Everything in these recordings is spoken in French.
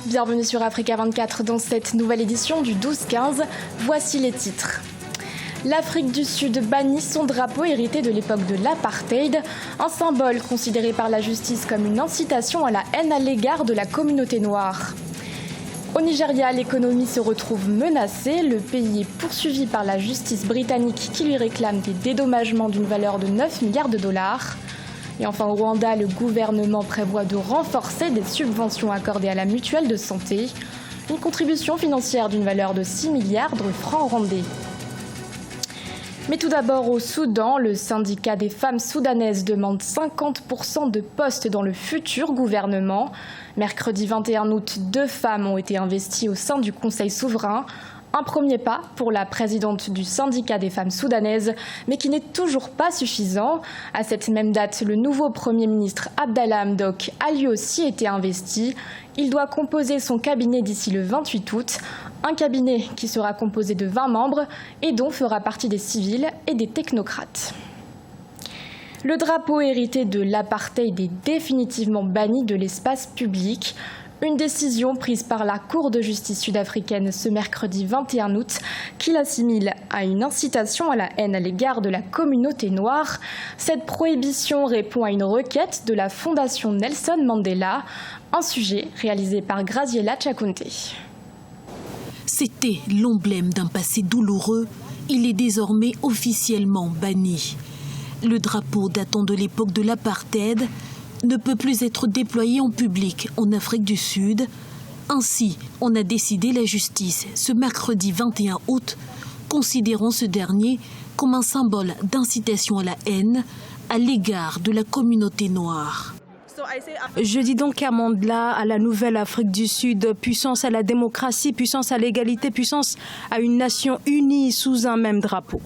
Bienvenue sur Africa 24 dans cette nouvelle édition du 12-15. Voici les titres. L'Afrique du Sud bannit son drapeau hérité de l'époque de l'apartheid, un symbole considéré par la justice comme une incitation à la haine à l'égard de la communauté noire. Au Nigeria, l'économie se retrouve menacée. Le pays est poursuivi par la justice britannique qui lui réclame des dédommagements d'une valeur de 9 milliards de dollars. Et enfin, au Rwanda, le gouvernement prévoit de renforcer des subventions accordées à la mutuelle de santé. Une contribution financière d'une valeur de 6 milliards de francs rwandais. Mais tout d'abord, au Soudan, le syndicat des femmes soudanaises demande 50% de postes dans le futur gouvernement. Mercredi 21 août, 2 femmes ont été investies au sein du Conseil souverain. Un premier pas pour la présidente du syndicat des femmes soudanaises, mais qui n'est toujours pas suffisant. À cette même date, le nouveau Premier ministre Abdallah Hamdok a lui aussi été investi. Il doit composer son cabinet d'ici le 28 août, un cabinet qui sera composé de 20 membres et dont fera partie des civils et des technocrates. Le drapeau hérité de l'apartheid est définitivement banni de l'espace public. Une décision prise par la Cour de justice sud-africaine ce mercredi 21 août qui l'assimile à une incitation à la haine à l'égard de la communauté noire. Cette prohibition répond à une requête de la Fondation Nelson Mandela, un sujet réalisé par Graziella Chakunte. C'était l'emblème d'un passé douloureux. Il est désormais officiellement banni. Le drapeau datant de l'époque de l'apartheid ne peut plus être déployé en public en Afrique du Sud. Ainsi, on a décidé la justice ce mercredi 21 août, considérant ce dernier comme un symbole d'incitation à la haine à l'égard de la communauté noire. Je dis donc à Mandela, à la nouvelle Afrique du Sud, puissance à la démocratie, puissance à l'égalité, puissance à une nation unie sous un même drapeau.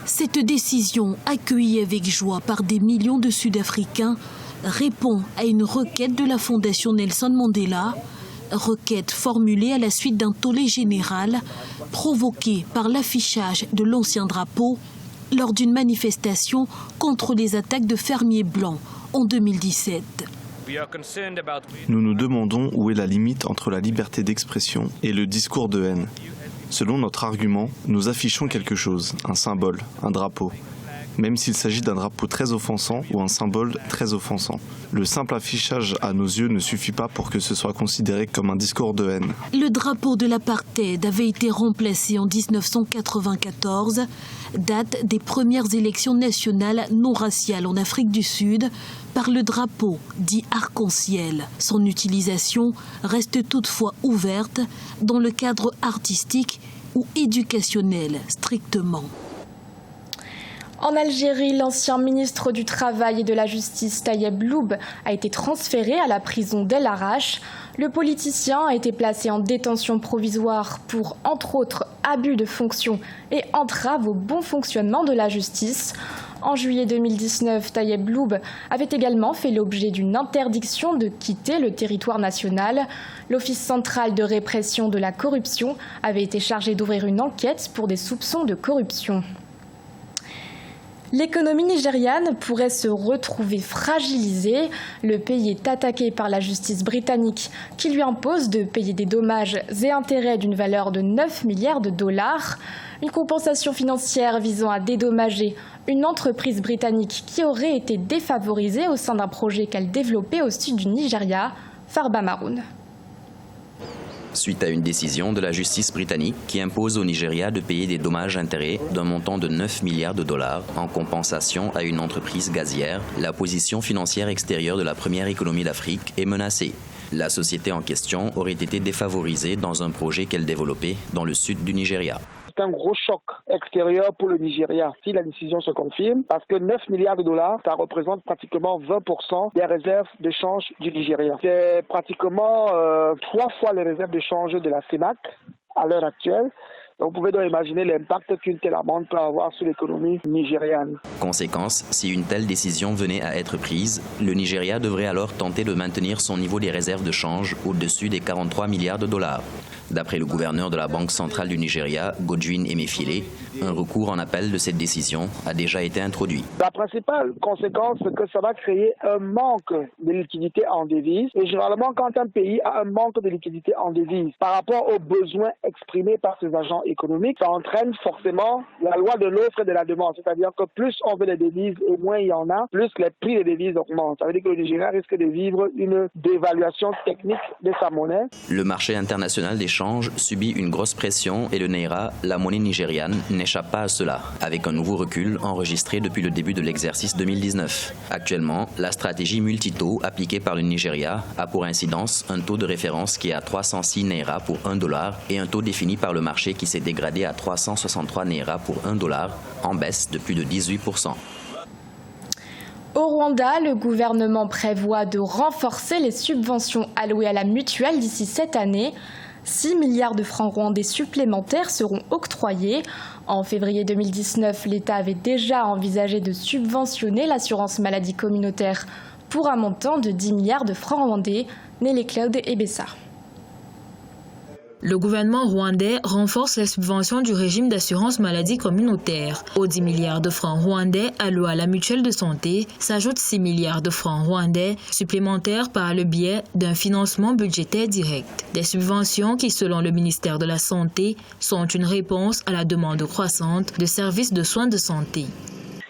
Cette décision, accueillie avec joie par des millions de Sud-Africains, répond à une requête de la Fondation Nelson Mandela, requête formulée à la suite d'un tollé général provoqué par l'affichage de l'ancien drapeau lors d'une manifestation contre les attaques de fermiers blancs en 2017. Nous nous demandons où est la limite entre la liberté d'expression et le discours de haine. Selon notre argument, nous affichons quelque chose, un symbole, un drapeau. Même s'il s'agit d'un drapeau très offensant ou un symbole très offensant. Le simple affichage à nos yeux ne suffit pas pour que ce soit considéré comme un discours de haine. Le drapeau de l'apartheid avait été remplacé en 1994, date des premières élections nationales non raciales en Afrique du Sud, par le drapeau dit arc-en-ciel. Son utilisation reste toutefois ouverte dans le cadre artistique ou éducationnel strictement. En Algérie, l'ancien ministre du Travail et de la Justice, Tayeb Loub, a été transféré à la prison d'El Arash. Le politicien a été placé en détention provisoire pour, entre autres, abus de fonction et entrave au bon fonctionnement de la justice. En juillet 2019, Tayeb Loub avait également fait l'objet d'une interdiction de quitter le territoire national. L'Office central de répression de la corruption avait été chargé d'ouvrir une enquête pour des soupçons de corruption. L'économie nigériane pourrait se retrouver fragilisée. Le pays est attaqué par la justice britannique qui lui impose de payer des dommages et intérêts d'une valeur de 9 milliards de dollars. Une compensation financière visant à dédommager une entreprise britannique qui aurait été défavorisée au sein d'un projet qu'elle développait au sud du Nigeria, Farba Maroun. Suite à une décision de la justice britannique qui impose au Nigeria de payer des dommages-intérêts d'un montant de 9 milliards de dollars en compensation à une entreprise gazière, la position financière extérieure de la première économie d'Afrique est menacée. La société en question aurait été défavorisée dans un projet qu'elle développait dans le sud du Nigeria. C'est un gros choc extérieur pour le Nigeria si la décision se confirme parce que 9 milliards de dollars, ça représente pratiquement 20% des réserves de change du Nigeria. C'est pratiquement 3 fois les réserves de change de la CEMAC à l'heure actuelle. Donc, vous pouvez donc imaginer l'impact qu'une telle amende peut avoir sur l'économie nigériane. Conséquence, si une telle décision venait à être prise, le Nigeria devrait alors tenter de maintenir son niveau des réserves de change au-dessus des 43 milliards de dollars. D'après le gouverneur de la Banque centrale du Nigeria, Godwin Emefiele, Un recours en appel de cette décision a déjà été introduit. La principale conséquence, c'est que ça va créer un manque de liquidité en devises. Et généralement, quand un pays a un manque de liquidité en devises par rapport aux besoins exprimés par ses agents économiques, ça entraîne forcément la loi de l'offre et de la demande. C'est-à-dire que plus on veut des devises et moins il y en a, plus les prix des devises augmentent. Ça veut dire que le Nigeria risque de vivre une dévaluation technique de sa monnaie. Le marché international d'échange subit une grosse pression et le Naira, la monnaie nigériane, n'échappe pas à cela, avec un nouveau recul enregistré depuis le début de l'exercice 2019. Actuellement, la stratégie multitaux appliquée par le Nigeria a pour incidence un taux de référence qui est à 306 Naira pour $1 et un taux défini par le marché qui s'est dégradé à 363 Naira pour $1, en baisse de plus de 18%. Au Rwanda, le gouvernement prévoit de renforcer les subventions allouées à la mutuelle d'ici cette année. 6 milliards de francs rwandais supplémentaires seront octroyés. En février 2019, l'État avait déjà envisagé de subventionner l'assurance maladie communautaire pour un montant de 10 milliards de francs rwandais. Nelly Claude Ebessa. Le gouvernement rwandais renforce les subventions du régime d'assurance maladie communautaire. Aux 10 milliards de francs rwandais alloués à la mutuelle de santé s'ajoutent 6 milliards de francs rwandais supplémentaires par le biais d'un financement budgétaire direct. Des subventions qui, selon le ministère de la Santé, sont une réponse à la demande croissante de services de soins de santé.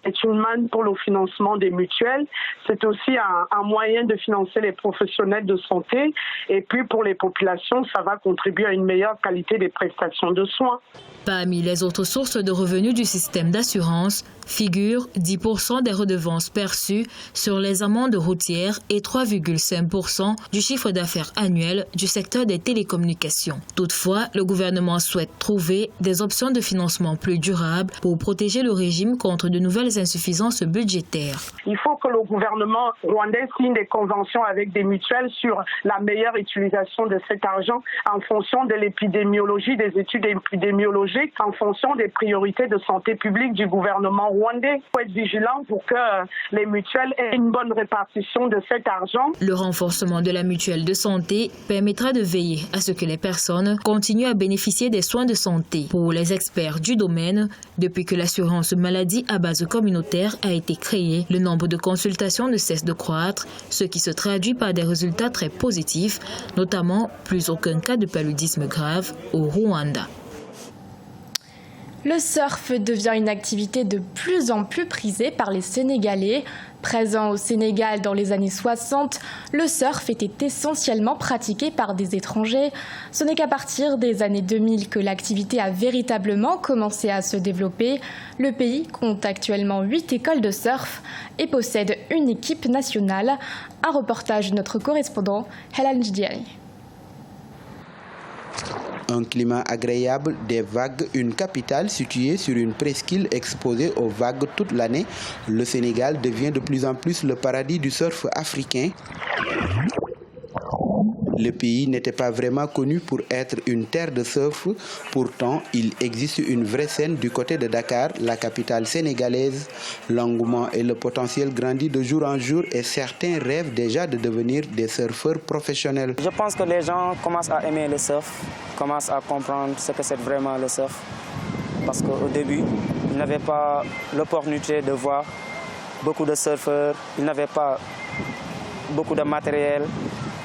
C'est une manne pour le financement des mutuelles. C'est aussi un moyen de financer les professionnels de santé. Et puis pour les populations, ça va contribuer à une meilleure qualité des prestations de soins. Parmi les autres sources de revenus du système d'assurance figurent 10% des redevances perçues sur les amendes routières et 3,5% du chiffre d'affaires annuel du secteur des télécommunications. Toutefois, le gouvernement souhaite trouver des options de financement plus durables pour protéger le régime contre de nouvelles insuffisances budgétaires. Il faut que le gouvernement rwandais signe des conventions avec des mutuelles sur la meilleure utilisation de cet argent en fonction de l'épidémiologie, des études épidémiologiques, en fonction des priorités de santé publique du gouvernement rwandais. Il faut être vigilant pour que les mutuelles aient une bonne répartition de cet argent. Le renforcement de la mutuelle de santé permettra de veiller à ce que les personnes continuent à bénéficier des soins de santé. Pour les experts du domaine, depuis que l'assurance maladie à base communautaire a été créée, le nombre de consultations ne cesse de croître, ce qui se traduit par des résultats très positifs, notamment plus aucun cas de paludisme grave au Rwanda. Le surf devient une activité de plus en plus prisée par les Sénégalais. Présent au Sénégal dans les années 60, le surf était essentiellement pratiqué par des étrangers. Ce n'est qu'à partir des années 2000 que l'activité a véritablement commencé à se développer. Le pays compte actuellement 8 écoles de surf et possède une équipe nationale. Un reportage de notre correspondant Helen Jdiani. Un climat agréable, des vagues, une capitale située sur une presqu'île exposée aux vagues toute l'année. Le Sénégal devient de plus en plus le paradis du surf africain. Le pays n'était pas vraiment connu pour être une terre de surf. Pourtant, il existe une vraie scène du côté de Dakar, la capitale sénégalaise. L'engouement et le potentiel grandit de jour en jour et certains rêvent déjà de devenir des surfeurs professionnels. Je pense que les gens commencent à aimer le surf, commencent à comprendre ce que c'est vraiment le surf. Parce qu'au début, ils n'avaient pas l'opportunité de voir beaucoup de surfeurs, ils n'avaient pas beaucoup de matériel.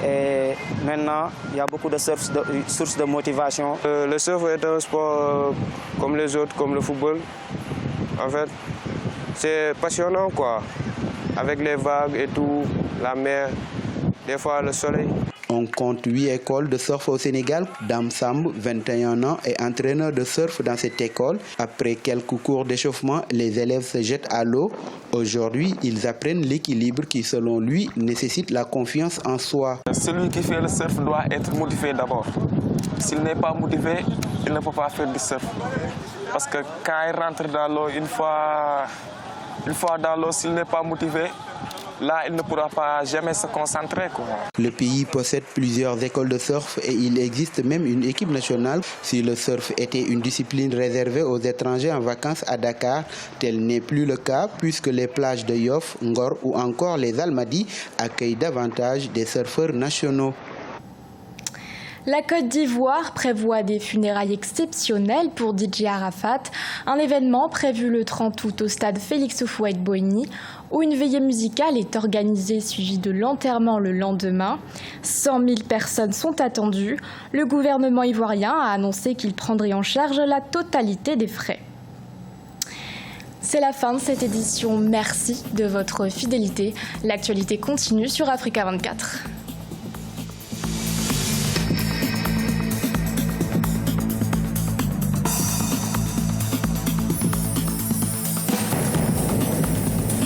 Et maintenant, il y a beaucoup de sources de motivation. Le surf est un sport comme les autres, comme le football. En fait, c'est passionnant, quoi. Avec les vagues et tout, la mer, des fois le soleil. On compte 8 écoles de surf au Sénégal. Dame Samb, 21 ans, est entraîneur de surf dans cette école. Après quelques cours d'échauffement, les élèves se jettent à l'eau. Aujourd'hui, ils apprennent l'équilibre qui, selon lui, nécessite la confiance en soi. Celui qui fait le surf doit être motivé d'abord. S'il n'est pas motivé, il ne peut pas faire du surf. Parce que quand il rentre dans l'eau, une fois dans l'eau, s'il n'est pas motivé, là, il ne pourra pas jamais se concentrer, quoi. Le pays possède plusieurs écoles de surf et il existe même une équipe nationale. Si le surf était une discipline réservée aux étrangers en vacances à Dakar, tel n'est plus le cas puisque les plages de Yoff, Ngor ou encore les Almadies accueillent davantage des surfeurs nationaux. La Côte d'Ivoire prévoit des funérailles exceptionnelles pour DJ Arafat, un événement prévu le 30 août au stade Félix Houphouët-Boigny, où une veillée musicale est organisée suivie de l'enterrement le lendemain. 100 000 personnes sont attendues. Le gouvernement ivoirien a annoncé qu'il prendrait en charge la totalité des frais. C'est la fin de cette édition. Merci de votre fidélité. L'actualité continue sur Africa 24.